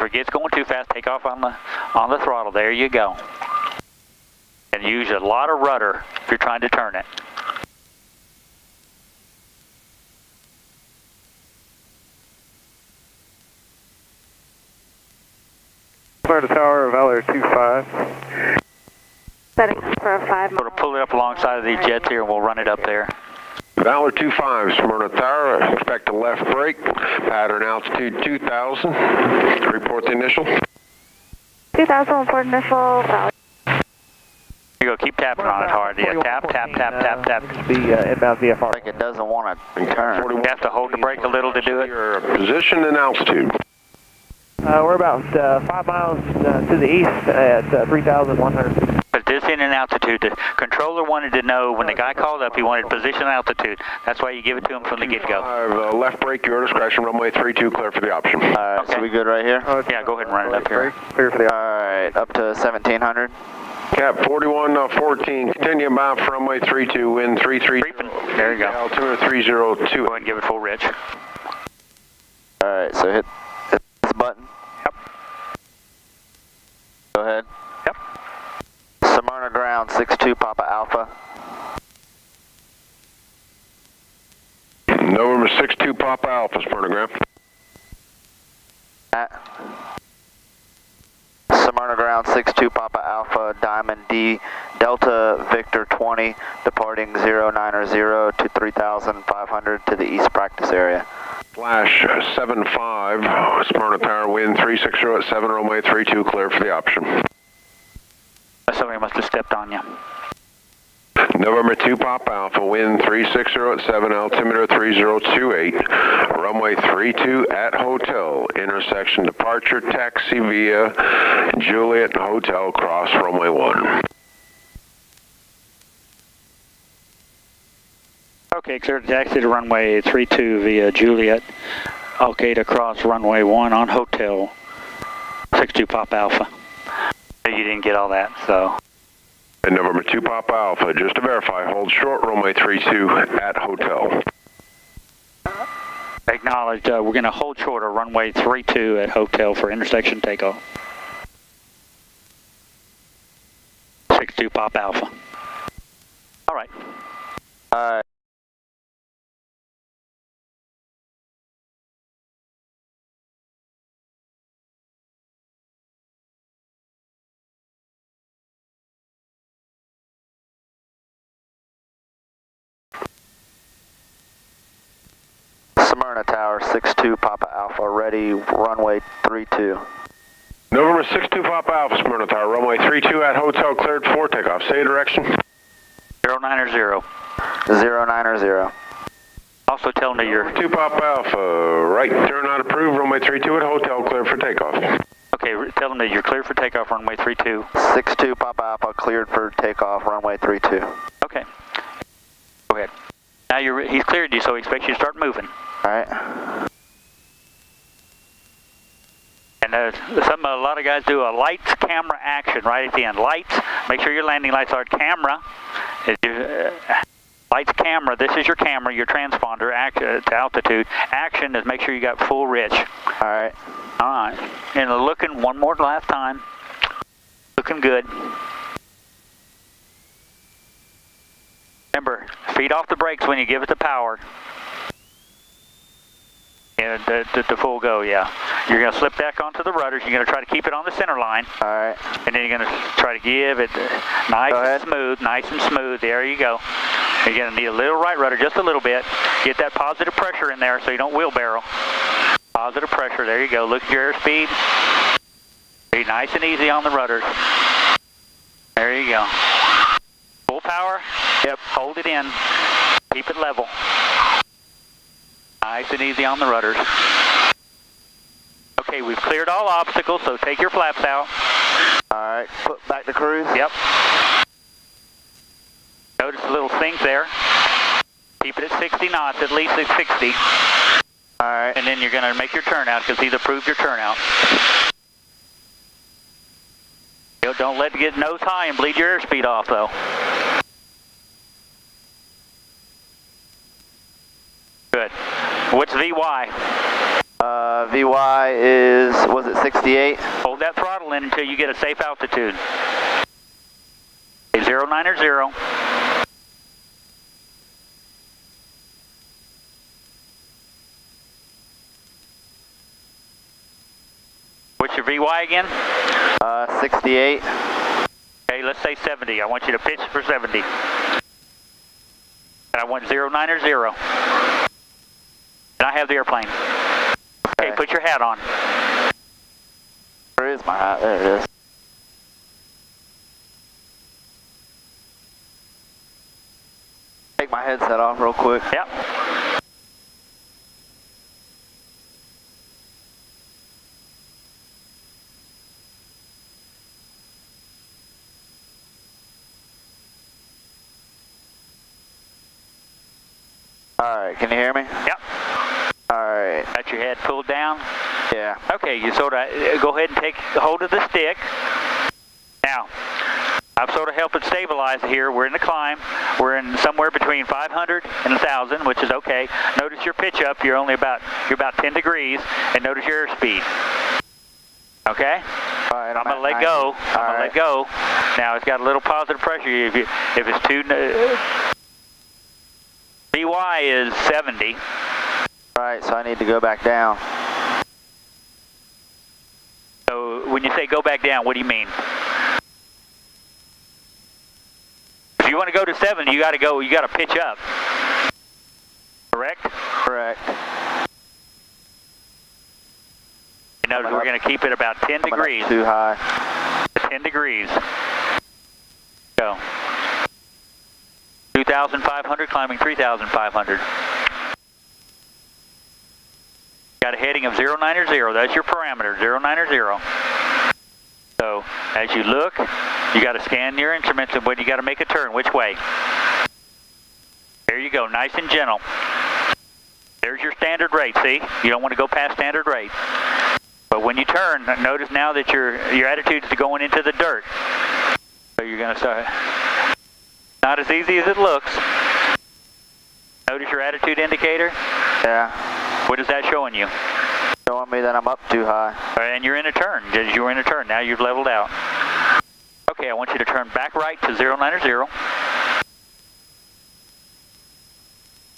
it gets going too fast, take off on the throttle. There you go. And use a lot of rudder if you're trying to turn it. Clear to tower, Valor 25. Setting for a 5 mile. We'll pull it up alongside of these jets here and we'll run it up there. Valor 25, Smyrna Tower, expect a left brake, pattern altitude 2000. Report the initial. 2000, report initial, Valor. Here you go, keep tapping on it hard. Yeah, tap. The inbound VFR. I think it doesn't want to turn. You have to hold the brake a little to do it. Your position and altitude. We're about 5 miles to the east at 3,100. But this in an altitude, the controller wanted to know when the guy called up, he wanted position and altitude. That's why you give it to him from the get-go. Left brake, your discretion, runway 32, clear for the option. Alright, Okay. So we good right here? Yeah, go ahead and run it up here. Clear for the Alright, up to 1700. Cap 4114, continue bound for runway 32, wind 33. There you go. Altimeter 302. Go ahead and give it full rich. Alright, so hit this button. Yep. Go ahead. Yep. Smyrna ground, 62 Papa Alpha. November 62 Papa Alpha, Smyrna ground. Smyrna ground, 62 Papa Alpha, Diamond D, Delta Victor 20, departing 090 to 3,500 to the east practice area. Flash 75, Smyrna Tower, wind 360 at 7, runway 32, clear for the option. Somebody must have stepped on you. November 2 Papa Alpha, wind 360 at 7, altimeter 3028, runway 32 at hotel, intersection departure, taxi via Juliet Hotel, cross runway 1. Okay, clear to taxi to runway 32 via Juliet. Okay, to cross runway 1 on hotel 62 Papa Alpha. You didn't get all that, so. And November 2 Papa Alpha, just to verify, hold short, runway 32 at hotel. Acknowledged, we're going to hold short of runway 32 at hotel for intersection takeoff. 62 Papa Alpha. All right. Smyrna Tower, 62 Papa Alpha, ready, runway 32. November 62 Papa Alpha, Smyrna Tower, runway 32 at hotel, cleared for takeoff. Say direction. 090. 090. Also tell them that you're... 2 Papa Alpha, right turn not approved, runway 32 at hotel, cleared for takeoff. Okay, tell them that you're clear for takeoff, runway 32. 62 Papa Alpha, cleared for takeoff, runway 32. Okay. Go ahead. Now he's cleared you, so he expects you to start moving. Alright. And a lot of guys do a lights, camera, action right at the end. Lights, make sure your landing lights are camera. Lights, camera, this is your camera, your transponder, to altitude. Action is make sure you got full rich. Alright. Alright. And looking one more last time. Looking good. Remember, feet off the brakes when you give it the power. Yeah, the full go, yeah. You're going to slip back onto the rudders. You're going to try to keep it on the center line. All right. And then you're going to try to give it nice and smooth, nice and smooth. There you go. You're going to need a little right rudder, just a little bit. Get that positive pressure in there so you don't wheelbarrow. Positive pressure, there you go. Look at your airspeed. Be nice and easy on the rudders. There you go. Full power. Yep, hold it in. Keep it level. Nice and easy on the rudders. Okay, we've cleared all obstacles, so take your flaps out. Alright, put back to cruise. Yep. Notice the little things there. Keep it at 60 knots, at least at 60. Alright. And then you're going to make your turnout, because he's approved your turnout. Don't let it get nose high and bleed your airspeed off, though. Good. What's VY? VY is, was it 68? Hold that throttle in until you get a safe altitude. 090. What's your VY again? 68. Okay, let's say 70. I want you to pitch for 70. And I want 090. And I have the airplane. Okay, put your hat on. Where is my hat? There it is. Take my headset off real quick. Yep. Alright, can you hear me? Yep. Alright. Got your head pulled down? Yeah. Okay, you sort of go ahead and take hold of the stick. Now, I've sort of helped it stabilize here. We're in the climb. We're in somewhere between 500 and 1,000, which is okay. Notice your pitch up. You're about 10 degrees, and notice your airspeed. Okay? All right, I'm gonna let go. I'm gonna let go. Now it's got a little positive pressure. If it's too, VY is 70. Right, so I need to go back down. So when you say go back down, what do you mean? If you want to go to 70, you got to pitch up. Correct? Correct. You notice we're going to keep it about 10 degrees. Too high. 10 degrees. Go. 2,500, climbing 3,500. Got a heading of 090. That's your parameter, 090. So as you look, you got to scan your instruments, and when you got to make a turn, which way? There you go, nice and gentle. There's your standard rate. See, you don't want to go past standard rate. But when you turn, notice now that your attitude is going into the dirt. So you're going to start. Not as easy as it looks. Notice your attitude indicator. Yeah. What is that showing you? Showing me that I'm up too high. And you're in a turn. You were in a turn. Now you've leveled out. Okay, I want you to turn back right to 090.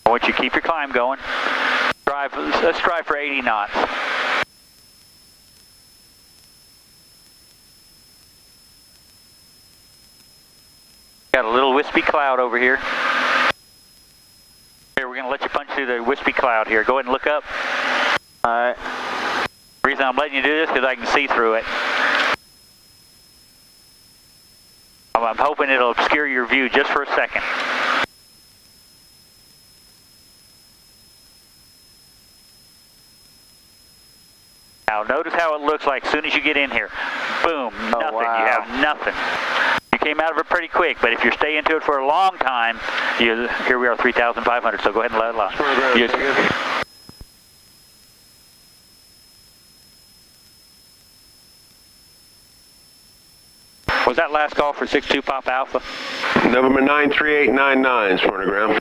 I want you to keep your climb going. Let's strive for 80 knots. Got a little wispy cloud over here. Here, we're going to let you punch through the wispy cloud here. Go ahead and look up. Alright. The reason I'm letting you do this is because I can see through it. I'm hoping it'll obscure your view just for a second. Now notice how it looks like as soon as you get in here. Boom, nothing. Wow. You have nothing. You came out of it pretty quick, but if you're staying to it for a long time, here we are 3,500, so go ahead and let it lie. Was that last call for 62 Papa Alpha? November 93899, Smartogram.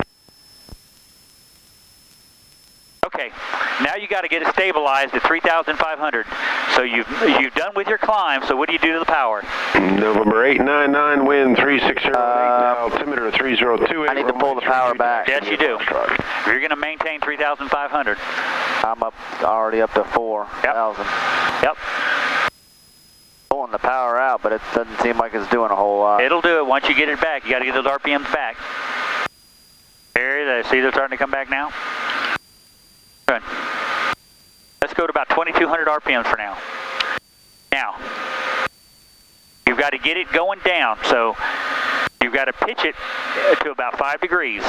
Okay, now you got to get it stabilized at 3,500. So you've done with your climb. So what do you do to the power? November 899, wind 3608, altimeter 3028. I need to pull the power back. Yes, you do. You're going to maintain 3,500. I'm already up to 4,000. Yep. Pulling the power out, but it doesn't seem like it's doing a whole lot. It'll do it once you get it back. You got to get those RPMs back. There, see they're starting to come back now? Good. Let's go to about 2,200 RPMs for now. Now, you've got to get it going down, so you've got to pitch it to about 5 degrees.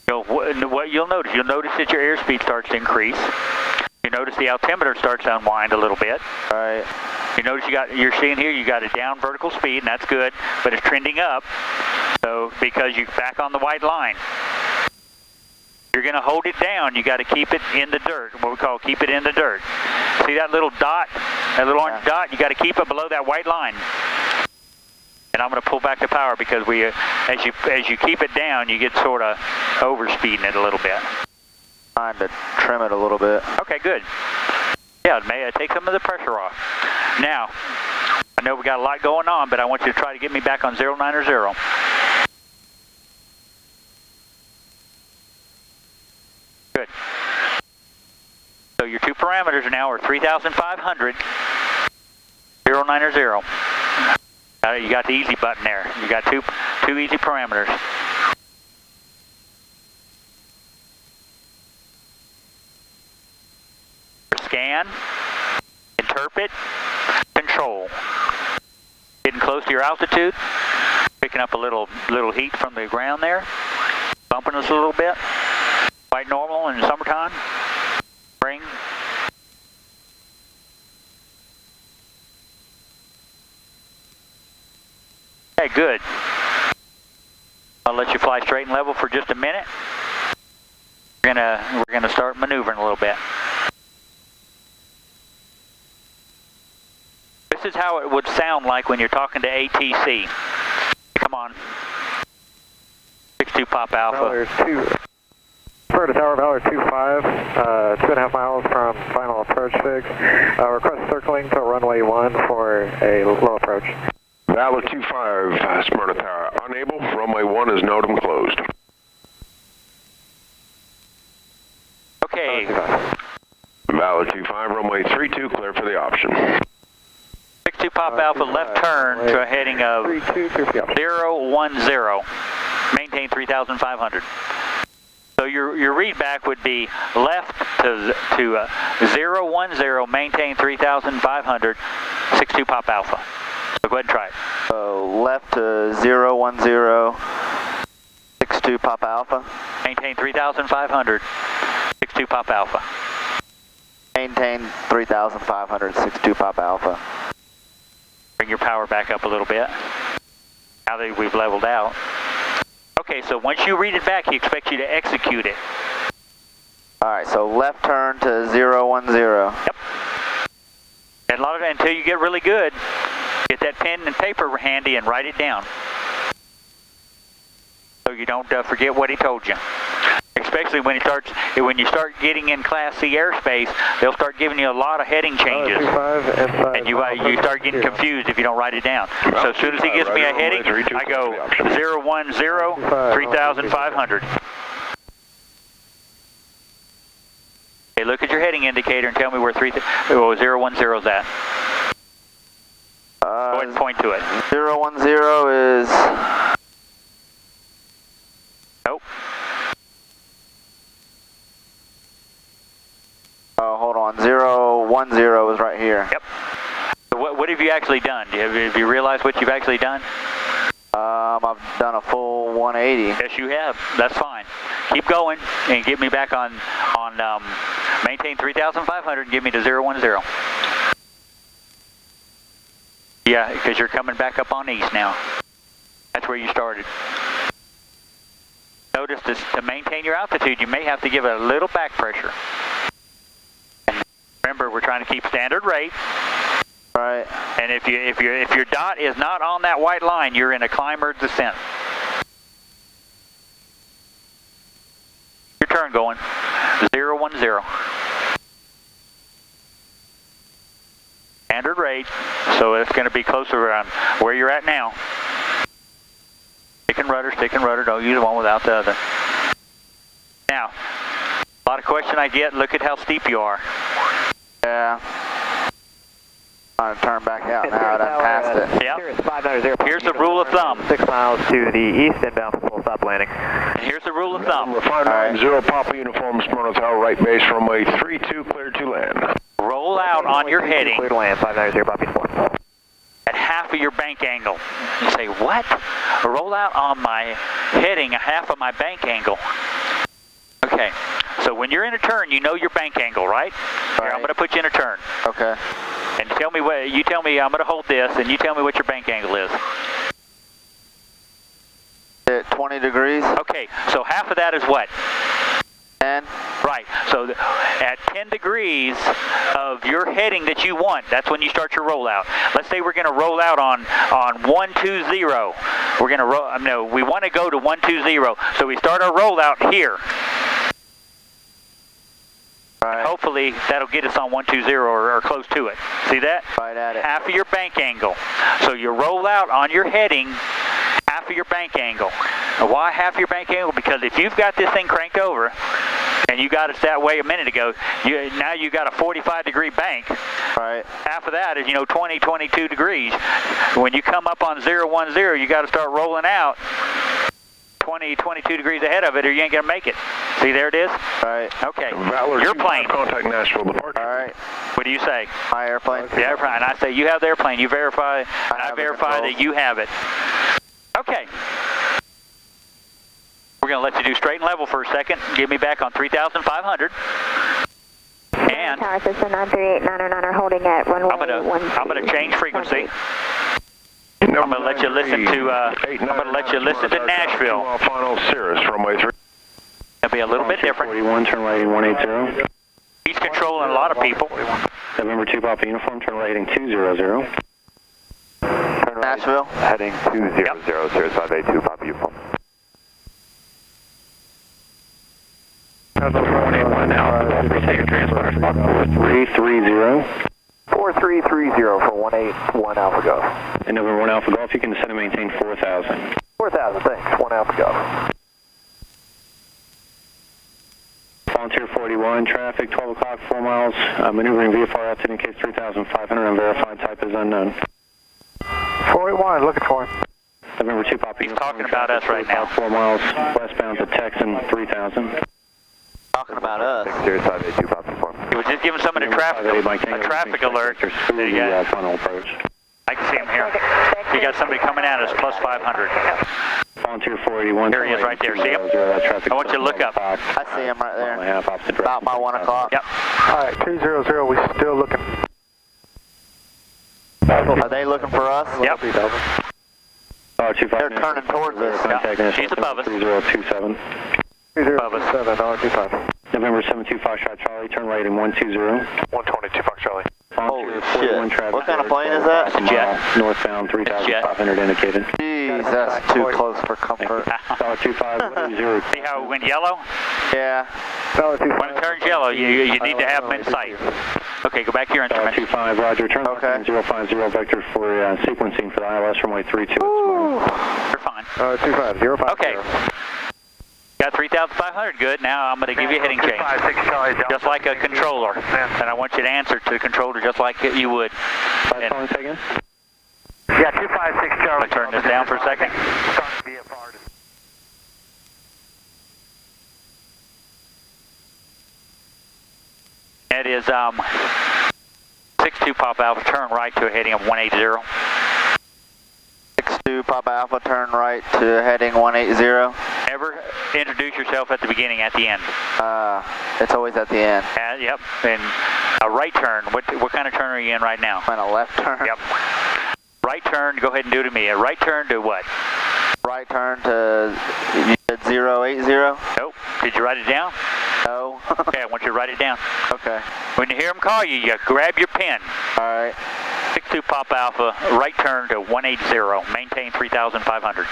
So what you'll notice that your airspeed starts to increase. You notice the altimeter starts to unwind a little bit. Right. You notice you're seeing here you got a down vertical speed, and that's good, but it's trending up. So because you're back on the white line. You're going to hold it down. You got to keep it in the dirt, what we call keep it in the dirt. See that little dot, that little orange dot? You got to keep it below that white line. And I'm going to pull back the power because as you keep it down, you get sort of overspeeding it a little bit. Trying to trim it a little bit. Okay, good. Yeah, it may take some of the pressure off. Now, I know we got a lot going on, but I want you to try to get me back on 090. Good. So your two parameters now are 3,500, 090. You got the easy button there. You got two easy parameters. Scan, interpret, control. Getting close to your altitude, picking up a little heat from the ground there, bumping us a little bit. Quite normal in the summertime. Spring. Okay, good. I'll let you fly straight and level for just a minute. We're gonna start maneuvering a little bit. This is how it would sound like when you're talking to ATC. Come on. 62 Pop Alpha. Valor 2. Refer to Tower Valor 25, 2.5 miles from final approach fix. Request circling to runway 1 for a low approach. Valor 25, Smyrna Tower, unable. Runway 1 is NOTAM closed. Okay. Valor 25, runway 32, clear for the option. 62 Pop Alpha, left turn to a heading of 010. Maintain 3,500. So your read back would be left to 010, maintain 3,500, 62 Pop Alpha. So go ahead and try it. So left to 010, 62 Pop Alpha. Maintain 3,500, 62 Pop Alpha. Maintain 3,500, 62 Pop Alpha. Bring your power back up a little bit. Now that we've leveled out. Okay, so once you read it back, he expects you to execute it. Alright, so left turn to 010. Yep. And a lot of it, until you get really good, get that pen and paper handy and write it down. So you don't forget what he told you. Especially when you start getting in Class C airspace, they'll start giving you a lot of heading changes. And you start getting confused if you don't write it down. So as soon as he gives me a heading, I go 010, 3,500. Okay, look at your heading indicator and tell me where 010 is at. Go ahead and point to it. 010 is... Nope. Oh, hold on. 010 is right here. Yep. So what have you actually done? Have you realized what you've actually done? I've done a full 180. Yes, you have. That's fine. Keep going and get me back on maintain 3,500 and get me to 010. Yeah, because you're coming back up on east now. That's where you started. Notice this, to maintain your altitude, you may have to give it a little back pressure. And remember, we're trying to keep standard rate. Right. And if your dot is not on that white line, you're in a climber descent. Your turn going. 010. Standard rate, so it's going to be closer around where you're at now. Stick and rudder, don't use one without the other. Now, a lot of question I get, look at how steep you are. Yeah. I'm trying to turn back out now, I done passed it. Yep. Here's the rule of thumb. 6 miles to the east inbound for full stop landing. And here's the rule of thumb. 590 Papa Uniform, Smyrna Tower, right base, runway 32, clear to land. Roll out on your heading. Clear to land, 590 Papa Uniform. At half of your bank angle. You say, what? Roll out on my heading at half of my bank angle. Okay, so when you're in a turn, you know your bank angle, right? Here, I'm going to put you in a turn. Okay. And tell me what, you tell me, I'm going to hold this, and you tell me what your bank angle is. At 20 degrees. Okay, so half of that is what? 10. Right, so at 10 degrees of your heading that you want, that's when you start your rollout. Let's say we're going to roll out on 120. We're going to roll, no, we want to go to 120, so we start our rollout here. Right. Hopefully that'll get us on 120 or close to it. See that? Right at it. Half of your bank angle. So you roll out on your heading half of your bank angle. Why half your bank angle? Because if you've got this thing cranked over, and you got it that way a minute ago, now you got a 45-degree bank. Right. Half of that is, 20, 22 degrees. When you come up on 010, you got to start rolling out 20, 22 degrees ahead of it, or you ain't going to make it. See, there it is? Right. Okay. Valor Your plane. Contact Nashville departure. All right. What do you say? My airplane. The airplane. And I say you have the airplane. You verify, and I verify that you have it. Okay. We're going to let you do straight and level for a second. Give me back on 3,500. And Tower System 938-909 are holding at runway I'm going to change frequency. I'm going to let you listen to Nashville. Final Cirrus, runway 3. It'll be a little bit different. 41, turn right heading 180. He's controlling a lot of people. November 2 Papa uniform, turn right heading 200. Nashville. Heading 200, Cirrus 582, Papa uniform. 181 now, second transponder spot 4330. 4330 for 181 Alpha Golf. And November 1 Alpha Golf, you can descend and maintain 4,000. 4,000, thanks. 1 Alpha Golf. Volunteer 41, traffic 12 o'clock, 4 miles, maneuvering VFR altitude indicates 3,500, unverified type is unknown. 41, looking for him. November 2 Papa He's talking about us right now. 4 miles westbound to Texan 3000. Talking about us. Cirrus 582, Papa uniform. He was just giving somebody a traffic alert. There you go. Tunnel approach. I can see him here. You got somebody coming at us, plus 500. Volunteer 481. There he is right there. See him? I want you to look up. I see him right there. About About my 1 o'clock. Yep. All right, 200, we still looking. Are they looking for us? Yep. They're turning towards us. Yeah. She's above us. 3027. 2027, R25. November 725 shot Charlie, turn right in 120. 122, Fox Charlie. Holy shit. What kind of plane is that? It's a jet. Northbound 3,500 indicated. Jeez, that's too close for comfort. $25, See how it went yellow? Yeah. When it turns yellow, you need to have them in sight. Okay, go back to your instrument. 25, Roger. Turn okay. 050 vector for sequencing for the ILS runway 32. You're fine. 250. Okay. Got 3,500, good. Now I'm going to give you a heading change. Just like a controller. And I want you to answer to the controller just like you would. And Yeah, 256 Charlie. I'm going to turn this down for a second. It is 62 Papa Alpha, turn right to a heading of 180. 62 Papa Alpha, turn right to heading 180. Ever introduce yourself at the beginning, at the end? It's always at the end. Yep, and a right turn. What kind of turn are you in right now? And a left turn. Yep. Right turn, go ahead and do it to me. A right turn to what? Right turn to, you said 080? Nope. Did you write it down? No. Okay, I want you to write it down. Okay. When you hear them call you, you grab your pen. All right. 62 Papa Alpha, right turn to 180, maintain 3,500.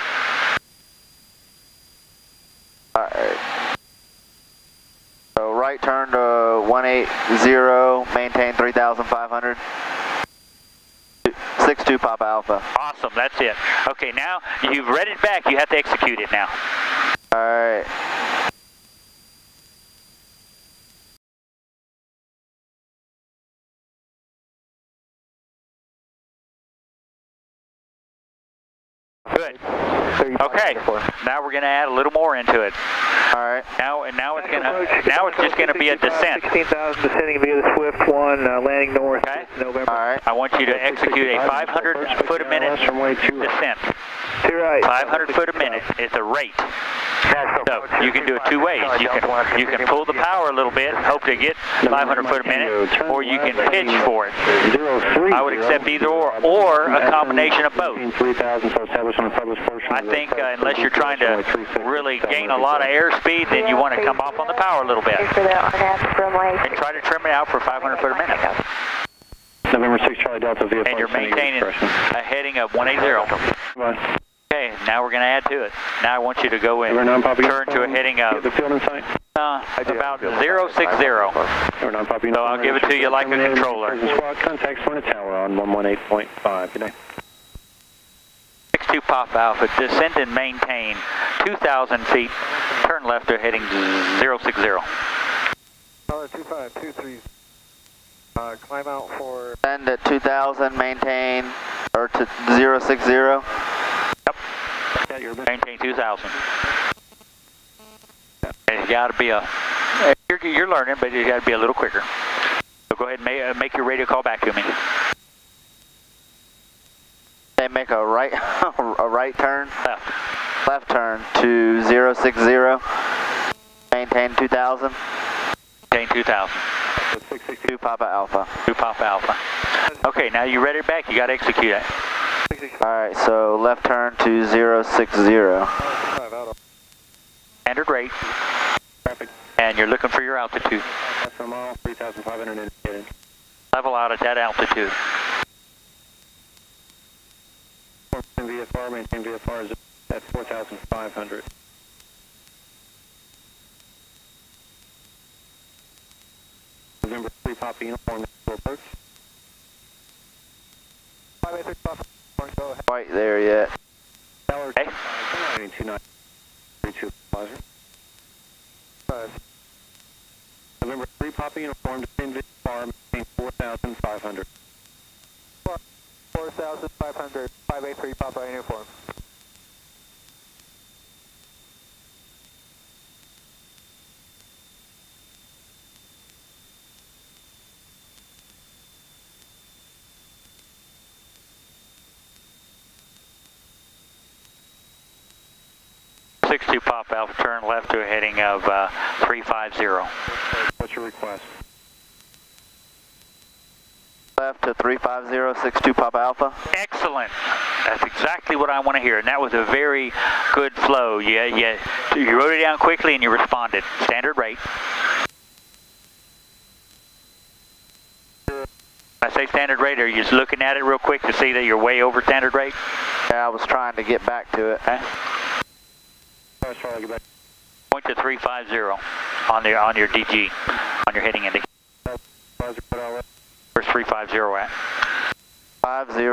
All right. So right turn to 180, maintain 3,500. 62 Papa Alpha. Awesome, that's it. Okay, now you've read it back, you have to execute it now. All right. Good. Okay. Now we're going to add a little more into it. All right. Now it's just going to be a descent. 16,000 descending via the Swift 1, landing north. Okay. November. All right. I want you to execute a 500 foot a minute descent. To right. 500 foot a minute is a rate. So you can do it two ways. You can pull the power a little bit, hope to get 500 foot a minute, or you can pitch for it. I would accept either or a combination of both. I think unless you're trying to really gain a lot of airspeed, then you want to come off on the power a little bit. And try to trim it out for 500 foot a minute. November 6 Charlie Delta VFR. And you're maintaining a heading of 180. Okay, Now we're going to add to it. Now I want you to go in, turn to a heading of the field in sight? about 060. So I'll give it to you like a controller. Contact point tower on 118.5. Good night. 62 Pop Alpha, descend and maintain 2,000 feet. Turn left to heading 060. 2523. Climb out for... Send at 2,000, maintain, or to 060. Yep. Maintain 2,000. And it's got to be a... You're learning, but it's got to be a little quicker. So go ahead and make your radio call back to me. They make a right turn? Left. Left turn to 060. Maintain 2,000. Maintain 2,000. 2 Papa Alpha. 2 Papa Alpha. Okay, now you ready back? You got to execute it. Alright, so left turn to 060. Standard rate. And you're looking for your altitude. That's a mile, 3,500 indicated. Level out at that altitude. VFR, maintain VFR is at 4,500. November 3 Papa uniform to approach. 583 Papa, go ahead. Quite there yet. Okay. 2932 Plaza. November 3 Papa uniform, descend VFR, maintain 4,500. 4,500, 583 Papa uniform. Pop Alpha, turn left to a heading of 350. What's your request? Left to 350, 62 Papa Alpha. Excellent. That's exactly what I want to hear, and that was a very good flow. You wrote it down quickly and you responded. Standard rate. I say standard rate, are you just looking at it real quick to see that you're way over standard rate? Yeah, I was trying to get back to it. Okay. Point to 350 on your DG, on your heading indicator. Where's 350 at? 50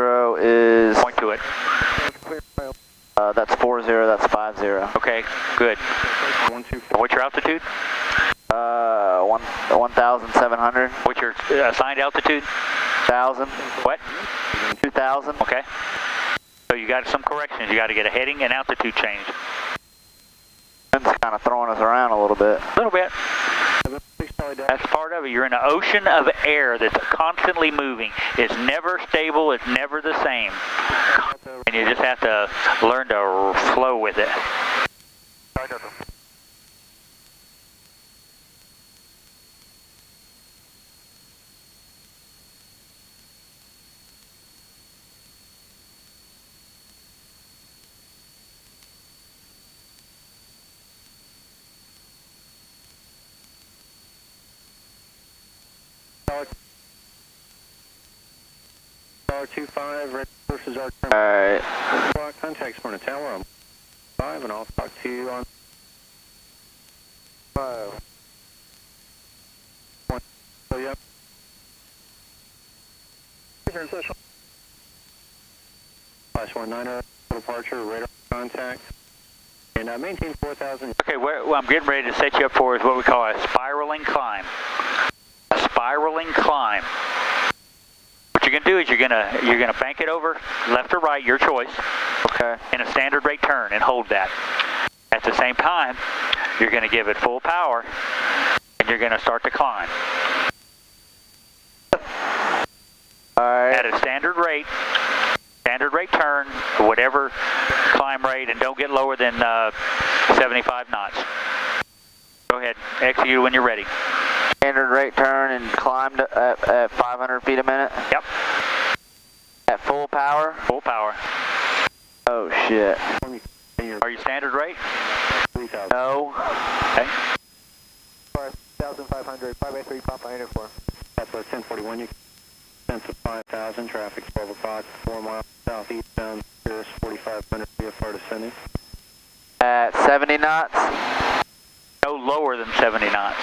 is... Point to it. That's 40, that's 50. Okay, good. What's your altitude? 1,700. What's your assigned altitude? 1,000. What? 2,000. Okay. So you got some corrections. You got to get a heading and altitude change. It's kind of throwing us around a little bit. A little bit. That's part of it. You're in an ocean of air that's constantly moving. It's never stable. It's never the same. And you just have to learn to flow with it. R25, red versus R. Alright. Contacts for the tower on 5, and I'll talk to you on 5. So, yep. Class 19er, departure, radar contact, and maintain 4,000. Okay, what I'm getting ready to set you up for is what we call a spiraling climb. A spiraling climb. What you're gonna do is you're gonna bank it over left or right, your choice. Okay. In a standard rate turn and hold that. At the same time, you're gonna give it full power and you're gonna start to climb. Alright. At a standard rate turn, whatever climb rate, and don't get lower than 75 knots. Go ahead, execute when you're ready. Standard rate turn and climbed at 500 feet a minute? Yep. At full power? Full power. Oh shit. Are you standard rate? No. Okay. 5,500, 583 Papa uniform. That's 1041. Descent of 5,000, traffic 12 o'clock, 4 miles southeast bound, Cirrus 4500 VFR descending. At 70 knots? No lower than 70 knots.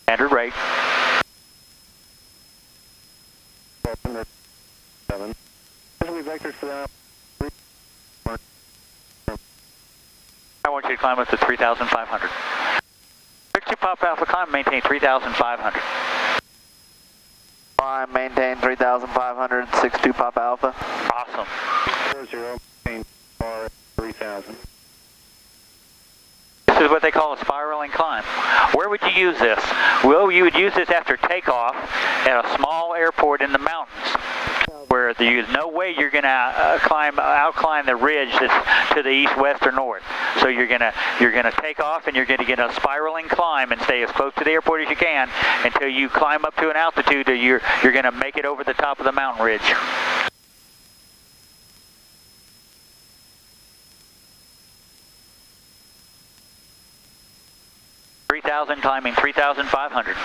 Standard rate. 1207. Vectors for that. I want you to climb up to 3,500. 62 Papa Alpha climb, maintain 3,500. Climb, maintain 3,500, 62 Papa Alpha. Awesome. 00, maintain 3,000. This is what they call a spiraling climb. Where would you use this? Well, you would use this after takeoff at a small airport in the mountains, where there's no way you're going to outclimb the ridge that's to the east, west, or north. So you're gonna take off and you're going to get a spiraling climb and stay as close to the airport as you can until you climb up to an altitude that you're going to make it over the top of the mountain ridge. Climbing 3,500.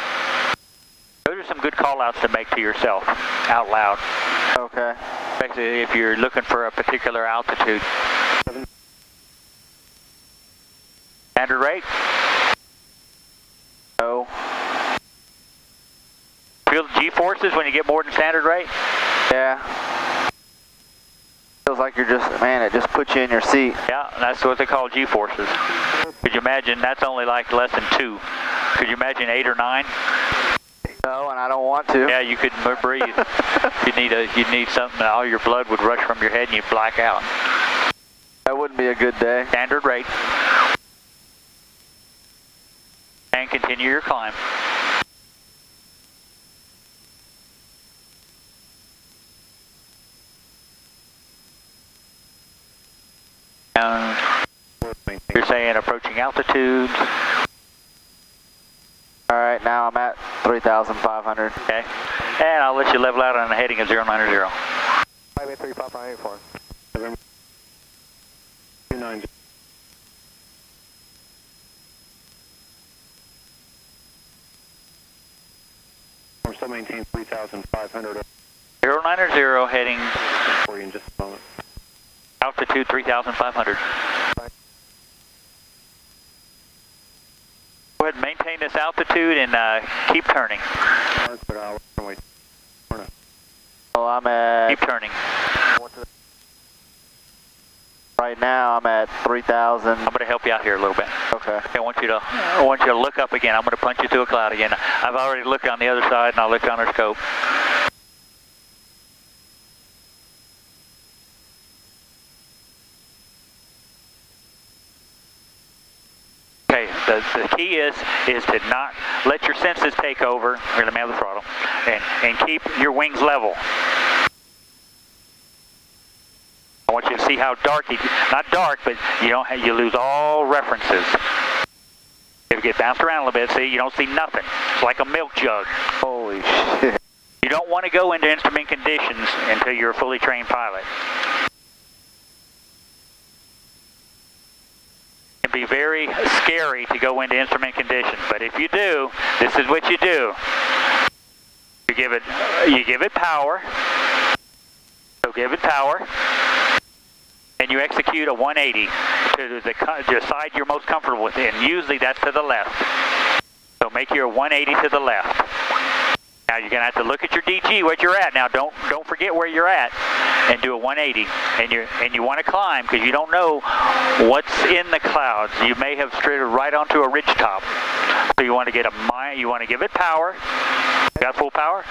Those are some good call-outs to make to yourself out loud. Okay. Especially if you're looking for a particular altitude. Standard rate? No. Feel the G-forces when you get more than standard rate? Yeah. Feels like you're just, man, it just puts you in your seat. Yeah, that's what they call G-forces. Could you imagine that's only like less than 2? Could you imagine 8 or 9? No, and I don't want to. Yeah, you couldn't breathe. You'd need something. All your blood would rush from your head and you'd black out. That wouldn't be a good day. Standard rate. And continue your climb. You're saying approaching altitude. Alright, now I'm at 3,500. Okay. And I'll let you level out on a heading of 090. 583 Papa 84. 290. We're still maintaining 3,500. 090 heading For you in just a moment. altitude 3,500. Go ahead and maintain this altitude and keep turning. Well, I'm at... Keep turning. Right now, I'm at 3,000. I'm going to help you out here a little bit. Okay. I want you to look up again. I'm going to punch you through a cloud again. I've already looked on the other side and I'll look on our scope. Okay, the key is to not let your senses take over. Here, let me have the throttle. And keep your wings level. I want you to see how dark, not dark, but you lose all references. If you get bounced around a little bit, see, you don't see nothing. It's like a milk jug. Holy shit. You don't want to go into instrument conditions until you're a fully trained pilot. It can be very scary to go into instrument conditions, but if you do, this is what you do. You give it power. So give it power. And you execute a 180 to the side you're most comfortable with, and usually that's to the left. So make your 180 to the left. Now you're gonna have to look at your DG, what you're at. Now don't forget where you're at, and do a 180. And you want to climb because you don't know what's in the clouds. You may have straight right onto a ridge top. So you want to give it power. You got full power,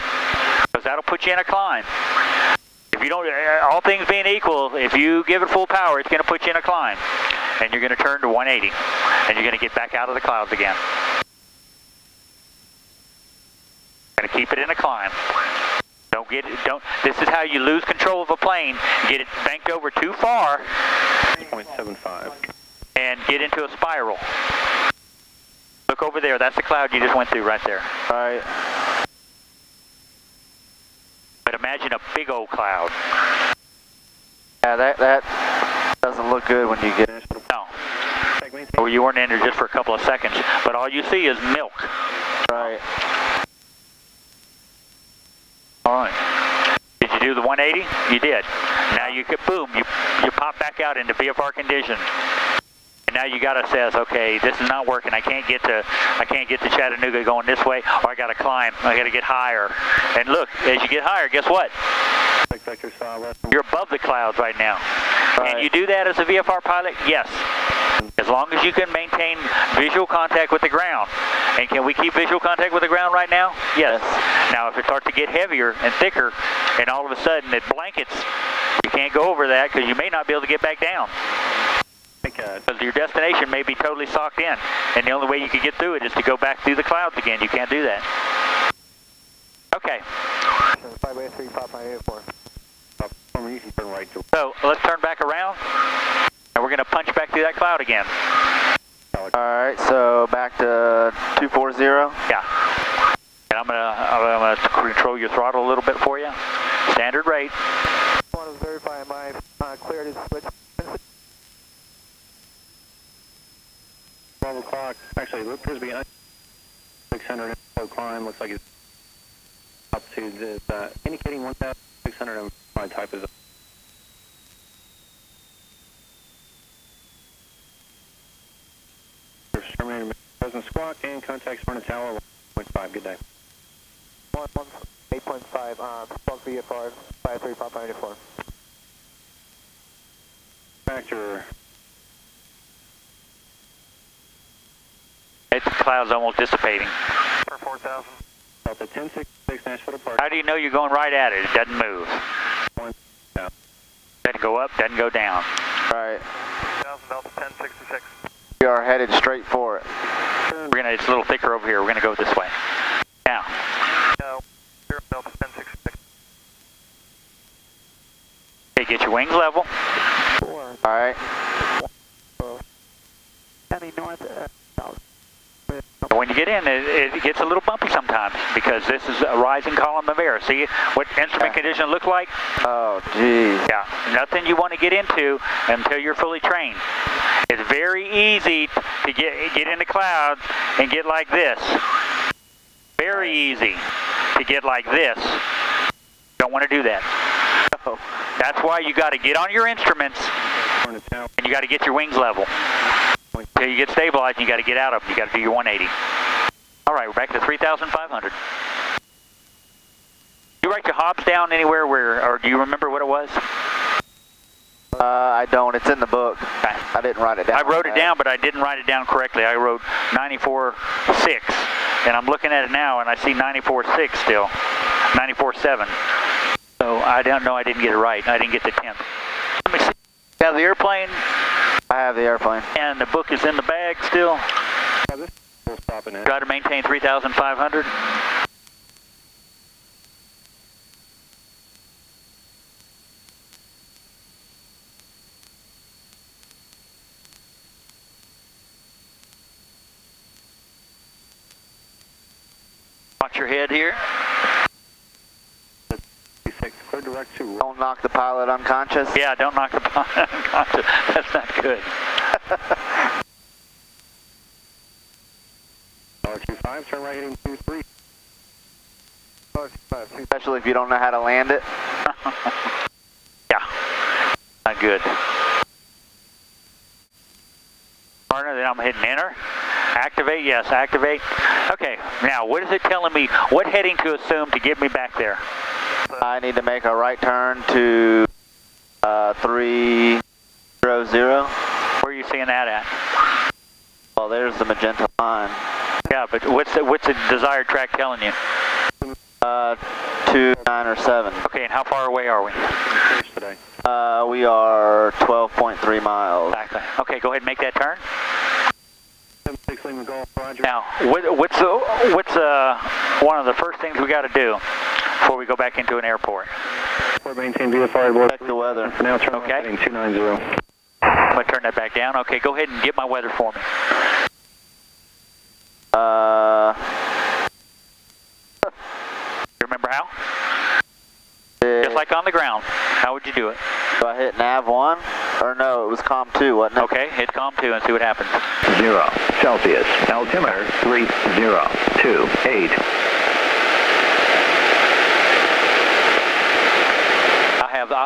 because that'll put you in a climb. If you don't, all things being equal, if you give it full power, it's going to put you in a climb. And you're going to turn to 180. And you're going to get back out of the clouds again. Going to keep it in a climb. This is how you lose control of a plane. Get it banked over too far. 0.75. And get into a spiral. Look over there. That's the cloud you just went through right there. All right. But imagine a big old cloud. Yeah, that doesn't look good when you get it. No. Well, you weren't in there just for a couple of seconds, but all you see is milk. Right. All right. do the 180? You did. Now you could, boom, you pop back out into VFR conditions. And now you got to assess, okay, this is not working. I can't get to Chattanooga going this way, or I got to climb. I got to get higher. And look, as you get higher, guess what? You're above the clouds right now. Can you do that as a VFR pilot? Yes. As long as you can maintain visual contact with the ground. And can we keep visual contact with the ground right now? Yes. Now, if it starts to get heavier and thicker, and all of a sudden it blankets, you can't go over that because you may not be able to get back down. Because your destination may be totally socked in, and the only way you can get through it is to go back through the clouds again. You can't do that. Okay. 583, Papa 84. So let's turn back around, and we're going to punch back through that cloud again. Alright, so back to 240. Yeah. And I'm gonna control your throttle a little bit for you. Standard rate. I want to verify my clarity switch. 12 o'clock, actually, it appears to be 600 climb, looks like it's altitude is indicating 1,600 and my type is terminator present squawk and contact Smyrna Tower 1.5. Good day. 8.5, squawk VFR 53 Papa 94. Factor. The cloud's almost dissipating. For 4,000. Delta 1066 Nashville departure. How do you know you're going right at it? It doesn't move. Doesn't go up, doesn't go down. Right. 1,000 Delta 1066. We are headed straight for it. It's a little thicker over here. We're gonna go this way. Now. No. 0 Delta 1066. Okay, get your wings level. 4. Alright. Heading north. When you get in, it gets a little bumpy sometimes because this is a rising column of air. See what instrument condition look like? Oh, geez. Yeah, nothing you want to get into until you're fully trained. It's very easy to get into clouds and get like this. Very easy to get like this. Don't want to do that. That's why you got to get on your instruments and you got to get your wings level. Until you get stabilized, you got to get out of them. You got to do your 180. All right, we're back to 3,500. You write your hobs down anywhere or do you remember what it was? I don't. It's in the book. Okay. I didn't write it down. I wrote it down, but I didn't write it down correctly. I wrote 94.6, and I'm looking at it now, and I see 94.6 still, 94.7. So I don't know. I didn't get it right. I didn't get the 10th. Let me see. You have the airplane? I have the airplane. And the book is in the bag still? Try to maintain 3,500. Watch your head here. Clear direct to. Don't knock the pilot unconscious. Yeah, don't knock the pilot unconscious. That's not good. R25, turn right heading 23. Especially if you don't know how to land it. Yeah, not good. Partner, then I'm hitting enter. Activate, yes, activate. Okay, now what is it telling me? What heading to assume to get me back there? I need to make a right turn to 300. Where are you seeing that at? Well, there's the magenta line. Yeah, but what's the desired track telling you? 297. Okay, and how far away are we? We are 12.3 miles. Exactly. Okay, go ahead and make that turn. 76 Lima Golf, Roger. Now, what's one of the first things we got to do before we go back into an airport? Maintain VFR aboard. Check the weather. For now, turn okay. heading 290. I'm going to turn that back down. Okay, go ahead and get my weather for me. You remember how? Just like on the ground. How would you do it? Do I hit nav 1? Or no, it was COM 2, wasn't it? Okay, hit COM 2 and see what happens. 0 Celsius, altimeter 3028.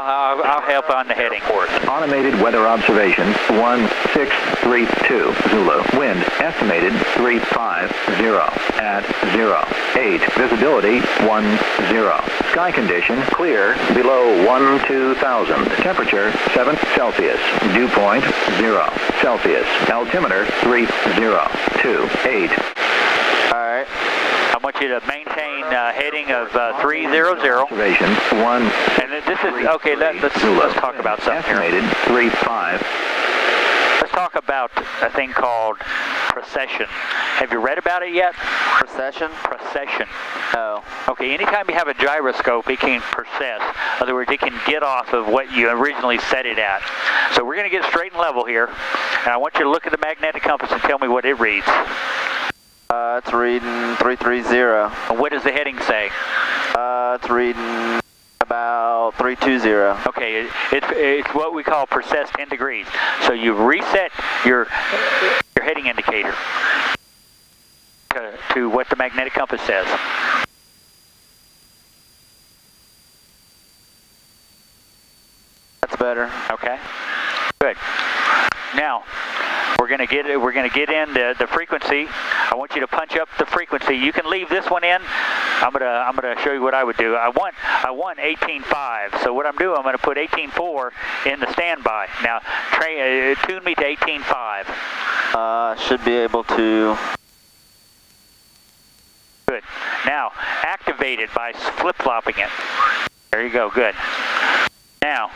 I'll help on the heading. Automated weather observation 1632 Zulu. Wind estimated 350 at 08. Visibility 10. Sky condition clear below 12,000. Temperature 7 Celsius. Dew point 0 Celsius. Altimeter 3028. Alright. I want you to maintain heading of 300. Observation 1. And this is, okay, let's talk about something here. Estimated 35. Let's talk about a thing called precession. Have you read about it yet? Precession? Precession. No. Okay, anytime you have a gyroscope, it can precess. In other words, it can get off of what you originally set it at. So we're going to get straight and level here. And I want you to look at the magnetic compass and tell me what it reads. It's reading 330. And what does the heading say? It's reading about 320. Okay, it's what we call precess 10 degrees. So you've reset your heading indicator to what the magnetic compass says. That's better. Okay. Good. Now we're going to get in the frequency. I want you to punch up the frequency. You can leave this one in. I'm gonna show you what I would do. I want 18.5. So what I'm doing, I'm going to put 18.4 in the standby. Now tune me to 18.5. Should be able to. Good. Now activate it by flip-flopping it. There you go. Good. Now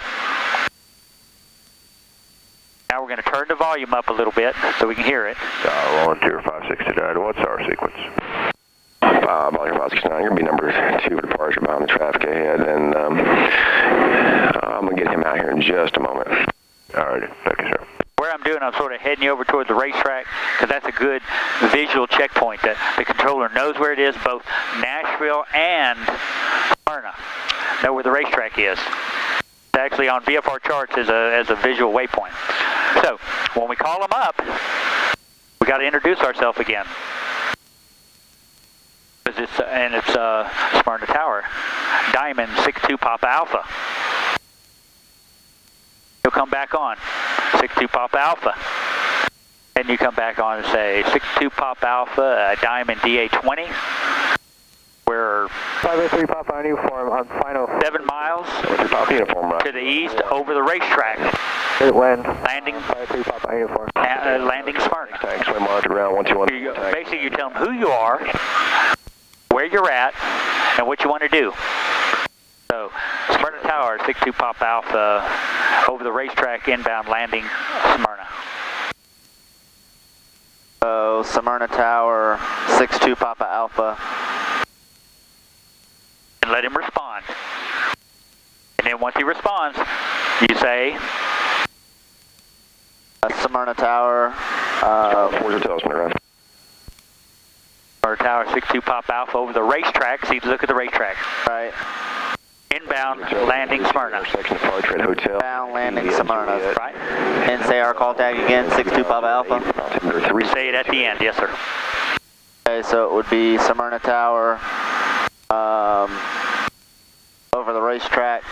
we're going to turn the volume up a little bit so we can hear it. Volunteer 569, what's our sequence? Volunteer 569, you're going to be number 2 for departure behind the traffic ahead, and I'm going to get him out here in just a moment. All right, thank you, sir. Where I'm doing, I'm sort of heading you over toward the racetrack because that's a good visual checkpoint that the controller knows where it is, both Nashville and Smyrna. Know where the racetrack is. It's actually on VFR charts as a visual waypoint. So when we call them up, we got to introduce ourselves again. It's Smyrna Tower, Diamond 62 Papa Alpha. You'll come back on 62 Papa Alpha, and you come back on and say 62 Papa Alpha, Diamond DA20. We're 503 Papa uniform on final 7 miles to the east over the racetrack. Great wind. Landing 503 Papa uniform. Landing Smyrna. Basically, you tell them who you are, where you're at, and what you want to do. So, Smyrna Tower, 62 Papa Alpha, over the racetrack, inbound, landing Smyrna. So, Smyrna Tower, 62 Papa Alpha. And let him respond. And then once he responds, you say, Smyrna Tower, Smyrna Tower 62 Papa Alpha over the racetrack. See, look at the racetrack. Right. Inbound, landing Smyrna. Inbound, landing Smyrna. Right. And say our call tag again, 62 Papa Alpha. Say it at the end, yes sir. Okay, so it would be Smyrna Tower, over the racetrack.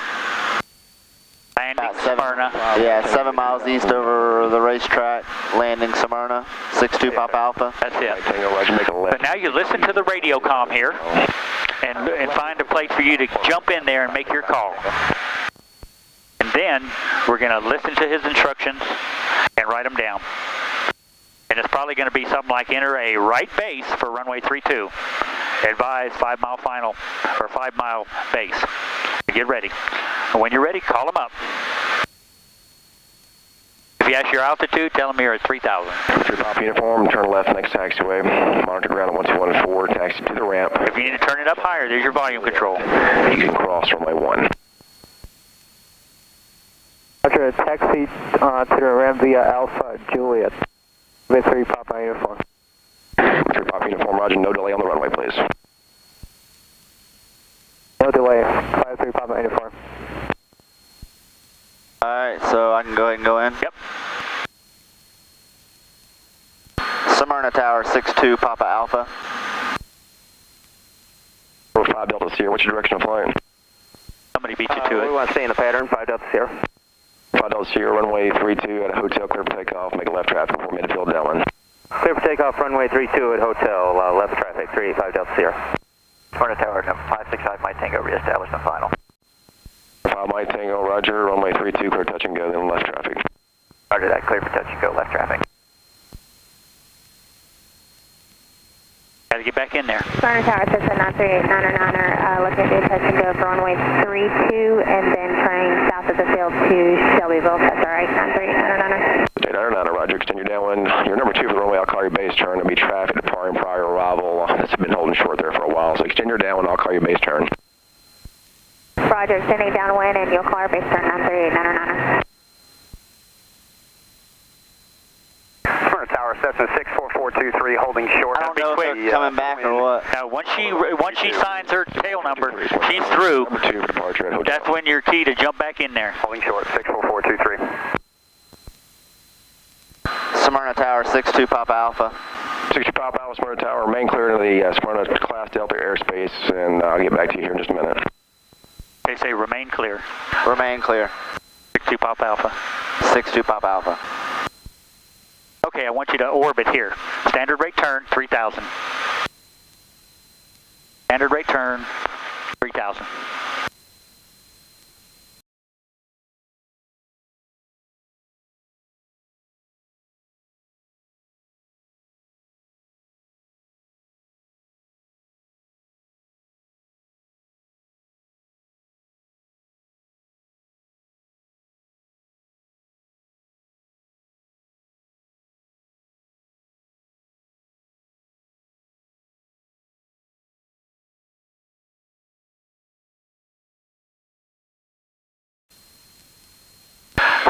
Landing Smyrna. Yeah, 7 miles east over the racetrack, landing Smyrna, 62 Papa Alpha. That's it. But now you listen to the radio comm here and find a place for you to jump in there and make your call. And then we're going to listen to his instructions and write them down. And it's probably going to be something like enter a right base for runway 32. Advise 5 mile final or 5 mile base. Get ready. And when you're ready, call them up. If you ask your altitude, tell them you're at 3,000. 3 Papa uniform, turn left next taxiway. Monitor ground at 1214, taxi to the ramp. If you need to turn it up higher, there's your volume control. You can cross runway 1. Roger, taxi to the ramp via Alpha Juliet. 3 Papa uniform. 3 Papa uniform, roger, no delay on the runway, please. No delay, 5-3 Papa uniform. Alright, so I can go ahead and go in? Yep. Smyrna Tower, 62 Papa Alpha. 5 Delta Sierra, what's your direction of flight? I'm somebody beat you to it. We want to stay in the pattern, 5 Delta Sierra. 5 Delta Sierra, runway 32 at a hotel, clear for takeoff, make a left traffic before midfield downwind. Clear for takeoff, runway 32 at hotel, left traffic, 385 Delta Sierra. Florida Tower, 565 Mike Tango, reestablish the final. 5 Mike Tango, roger, runway 32, clear touch and go, then left traffic. Roger that, clear for touch and go, left traffic. Got to get back in there. Florida Tower, Cessna 9389er, looking to do touch and go for runway 32 and then turning south of the field to Shelbyville. That's all right, 9389er. 999, roger, extend your downwind. You're number 2 for the runway, I'll call your base turn. There'll be traffic departing prior arrival. It's been holding short there for a while, so extend your downwind, I'll call your base turn. Roger, extending downwind and you'll call our base turn 9389er. Florida Tower, Cessna 64423, holding short. I don't know if they're coming back or what. Now, once she signs her tail number, she's through. Number 2 for departure at hotel. That's when you're key to jump back in there. Holding short, 64423. Smyrna Tower, 62 Papa Alpha. 60 Pop Alpha, Smyrna Tower, remain clear into the Smyrna Class Delta airspace, and I'll get back to you here in just a minute. They say remain clear. Remain clear. 62 Pop Alpha. 62 Papa Alpha. Okay, I want you to orbit here. Standard rate turn, 3,000. Standard rate turn, 3,000.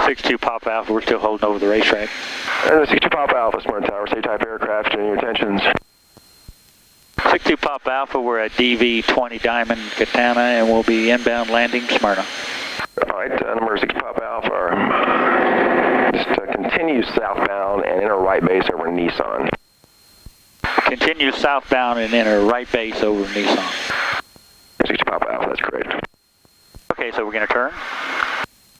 Six-two Pop Alpha, we're still holding over the racetrack. 62 Pop Alpha, Smyrna Tower, C-type aircraft, and your attentions. 62 Pop Alpha, we're at DV-20 Diamond Katana, and we'll be inbound landing Smyrna. All right, number 6 Pop Alpha, just continue southbound and enter right base over Nissan. Continue southbound and enter right base over Nissan. 60 Pop Alpha, that's correct. Okay, so we're going to turn.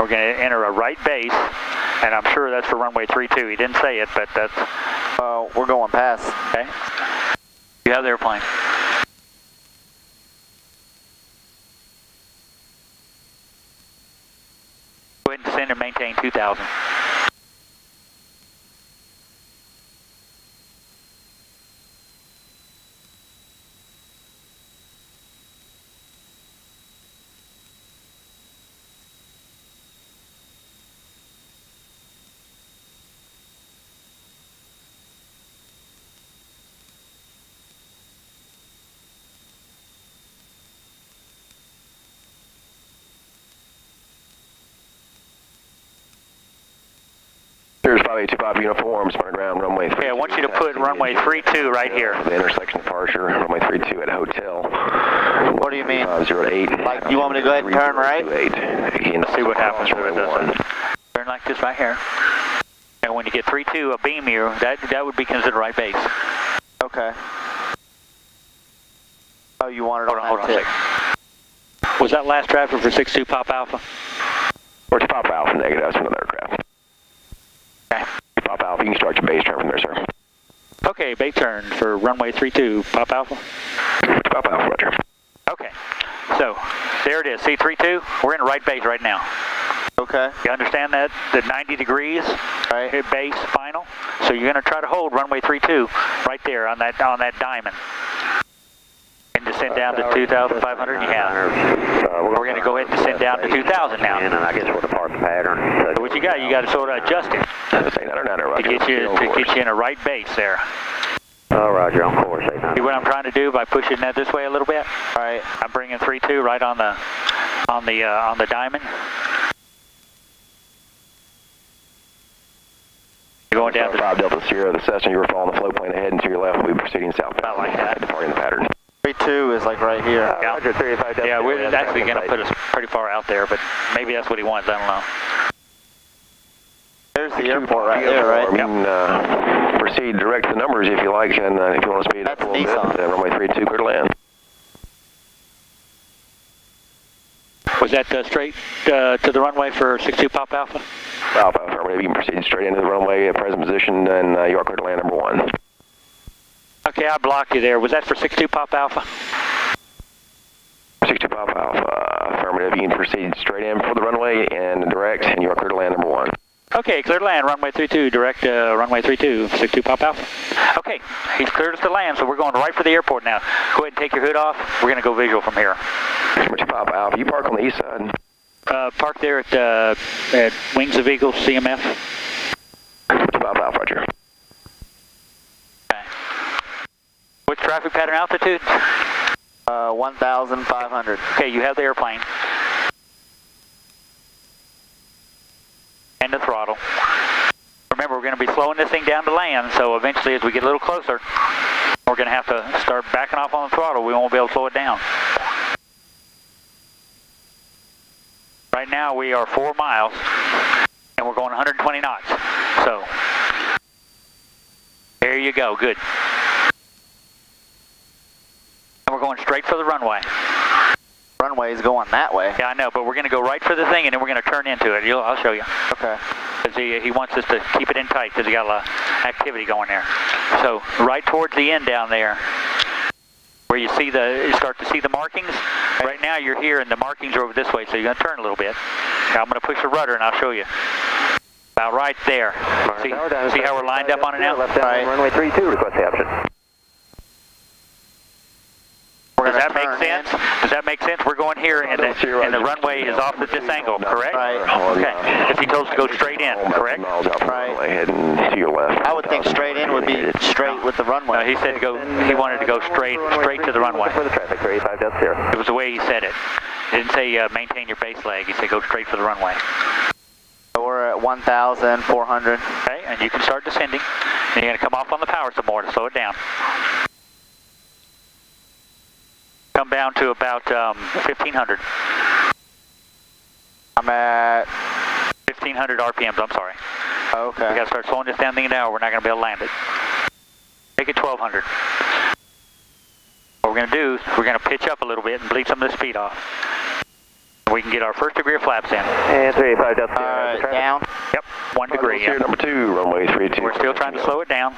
We're going to enter a right base, and I'm sure that's for runway 32. He didn't say it, but that's... We're going past. Okay. You have the airplane. Go ahead and descend and maintain 2,000. Here's 582 uniform, Smyrna ground, runway 32. Okay, I want you to put runway 32 right here. The intersection departure, runway 32 at hotel. What do you mean? 0 8. Like, you want me to go ahead and turn right? Let's see what happens with this. Turn like this right here. And when you get 32, a beam you, that would be considered right base. Okay. Oh, you want it Hold on a second. Was that last traffic for 62 Pop Alpha? Or to Pop Alpha, negative, that's another aircraft. Okay. Pop Alpha, you can start your base turn from there, sir. Okay, base turn for runway 32, Pop Alpha. Pop Alpha, roger. Okay, so there it is, C32, we're in right base right now. Okay. You understand that? The 90 degrees, right, hit base, final. So you're going to try to hold runway 32 right there on that diamond. And descend down to 2,500, you have. We're going to go ahead and descend down to 2,000 now. And I guess we'll depart the pattern. So what you got to sort of adjust it to get you in a right base there. Oh, roger, on course, 89. See what I'm trying to do by pushing that this way a little bit? All right. I'm bringing 3-2 right on the diamond. You're going down to 5 Delta Sierra, the Cessna, you were following the flow plane ahead and to your left, we'll be proceeding southbound. About like that. Departing the pattern. 32 is like right here. Yeah, Roger, 385 Delta yeah, Sierra, it's actually going to put us pretty far out there, but maybe that's what he wants, I don't know. There's the airport right there, right? You can proceed direct to the numbers if you like, and if you want to speed up a little bit, runway 32, clear to land. Was that straight to the runway for 62 Papa Alpha? Alpha, affirmative. You can proceed straight into the runway at present position, and you are clear to land number 1. Okay, I blocked you there. Was that for 62 Papa Alpha? 62 Papa Alpha, affirmative. You can proceed straight in for the runway and direct, and you are clear to land number 1. Okay, clear to land, runway 32, direct runway 32, 62 Papa Alpha. Okay, he's cleared us to land, so we're going right for the airport now. Go ahead and take your hood off. We're going to go visual from here. 62 Papa Alpha, you park on the east side. Park there at Wings of Eagles, CMF. 62 Papa Alpha, Roger. Okay. What's traffic pattern altitude? 1,500. Okay, you have the airplane. And the throttle. Remember, we're going to be slowing this thing down to land, so eventually as we get a little closer, we're going to have to start backing off on the throttle. We won't be able to slow it down. Right now we are 4 miles, and we're going 120 knots. So, there you go, good. And we're going straight for the runway. Runway is going that way. Yeah, I know, but we're going to go right for the thing, and then we're going to turn into it. I'll show you. Okay. Because he wants us to keep it in tight, because he got a lot of activity going there. So, right towards the end down there, where you start to see the markings. Right now you're here, and the markings are over this way, so you're going to turn a little bit. Now I'm going to push the rudder, and I'll show you. About right there. See how we're lined up on it now? Left down runway 32, request the option. Does that make sense? Does that make sense? We're going here, and the runway is off at this angle, correct? Right. Okay. If he told us to go straight in, correct? Right. Heading to your left. I would think straight in would be straight with the runway. No, he said to go. He wanted to go straight to the runway. For the traffic, 35 just here. It was the way he said it. He didn't say maintain your base leg. He said go straight for the runway. So we're at 1,400. Okay, and you can start descending. And you're going to come off on the power some more to slow it down. Come down to about 1,500. I'm at 1,500 RPMs, I'm sorry. Okay. We got to start slowing this down the now, or we're not going to be able to land it. Make it 1,200. What we're going to do is we're going to pitch up a little bit and bleed some of the speed off. We can get our first degree of flaps in. And 385 just here. Alright, down. Yep, 1 degree. Here, number 2, runway 32. We're still trying to slow it down.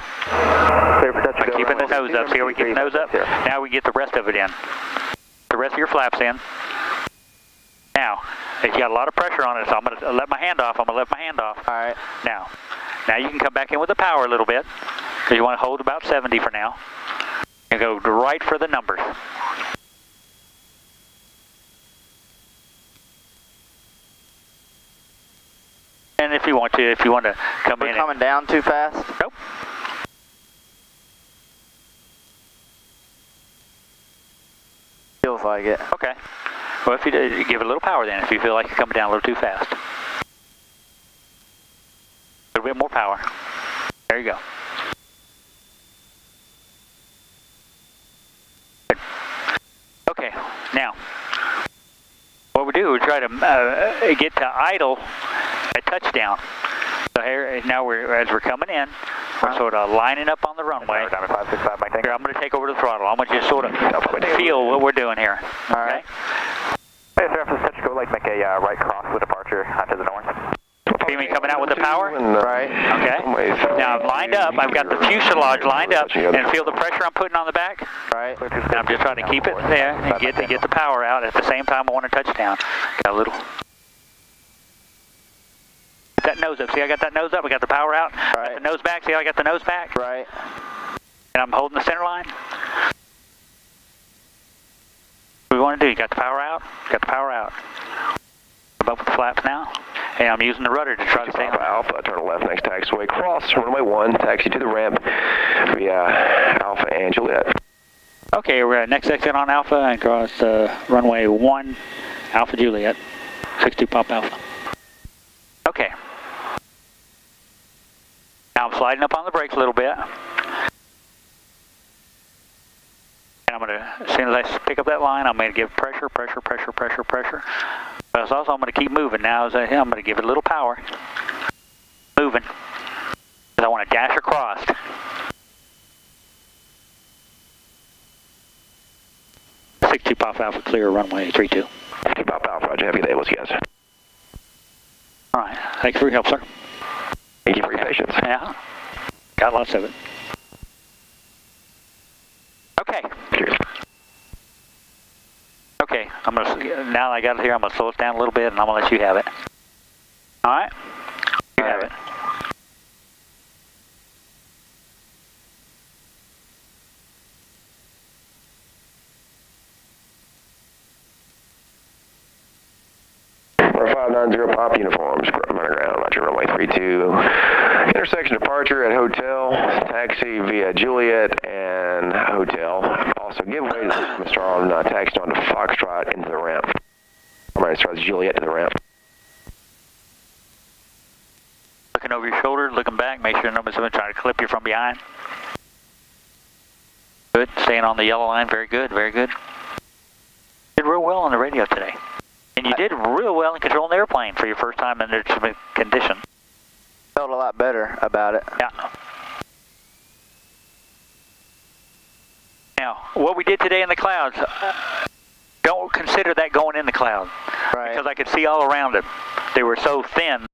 Clear for touch and go. Keeping the nose up. See how we get the nose up? Now we get the rest of it in. The rest of your flaps in. Now, if you got a lot of pressure on it, so I'm going to let my hand off. Alright. Now you can come back in with the power a little bit, because you want to hold about 70 for now. And go right for the numbers. And if you want to come in. We're coming down too fast? Nope. Feels like it. Okay. Well, if you give it a little power then, if you feel like you're coming down a little too fast. A little bit more power. There you go. Good. Okay, now, what we do, we try to get to idle at touchdown. So here, now as we're coming in, we're sort of lining up on the runway. Here, I'm going to take over the throttle. I'm going to just sort of feel what we're doing here. All right. Hey, sir, after the touch, go like make a right cross with departure to the north. See me coming out with the power? Right. Okay. Now I'm lined up. I've got the fuselage lined up, and feel the pressure I'm putting on the back? Right. And I'm just trying to keep it there and get the power out. At the same time, I want a touchdown. Got a little. Get that nose up. See, I got that nose up. I got the power out. Right. Got the nose back. See, I got the nose back. Right. And I'm holding the center line. What do we want to do? You got the power out. Got the power out. Above with the flaps now. And I'm using the rudder to try to stay on. Alpha, turn left next taxiway, cross runway 1, taxi to the ramp via Alpha and Juliet. Okay, we're at next exit on Alpha and cross runway 1, Alpha Juliet, 62 Pop Alpha. Okay. Now I'm sliding up on the brakes a little bit. And I'm going to, as soon as I pick up that line, I'm going to give pressure. But also I'm going to keep moving. Now as I'm going to give it a little power. Moving. Because I want to dash across. Pop Alpha clear runway 32. 2 Papa Alpha, Roger. Have a good day. We'll see you guys. All right. Thanks for your help, sir. Thank you for your patience. Yeah. Got lots of it. Okay. Cheers. Okay. Now that I got it here, I'm gonna slow it down a little bit, and I'm gonna let you have it. All right. You have it. We're 590 Pop uniforms, underground, Roger, runway 32. Intersection departure at hotel, taxi via Juliet and hotel. Also give way to Mr. Arlen, taxi on to Foxtrot into the ramp. Alright, starts Juliet to the ramp. Looking over your shoulder, looking back, make sure nobody's trying to clip you from behind. Good, staying on the yellow line, very good, very good. Did real well on the radio today. And you did real well in controlling the airplane for your first time in this condition. Felt a lot better about it. Yeah. Now, what we did today in the clouds, don't consider that going in the cloud. Right. Because I could see all around it. They were so thin.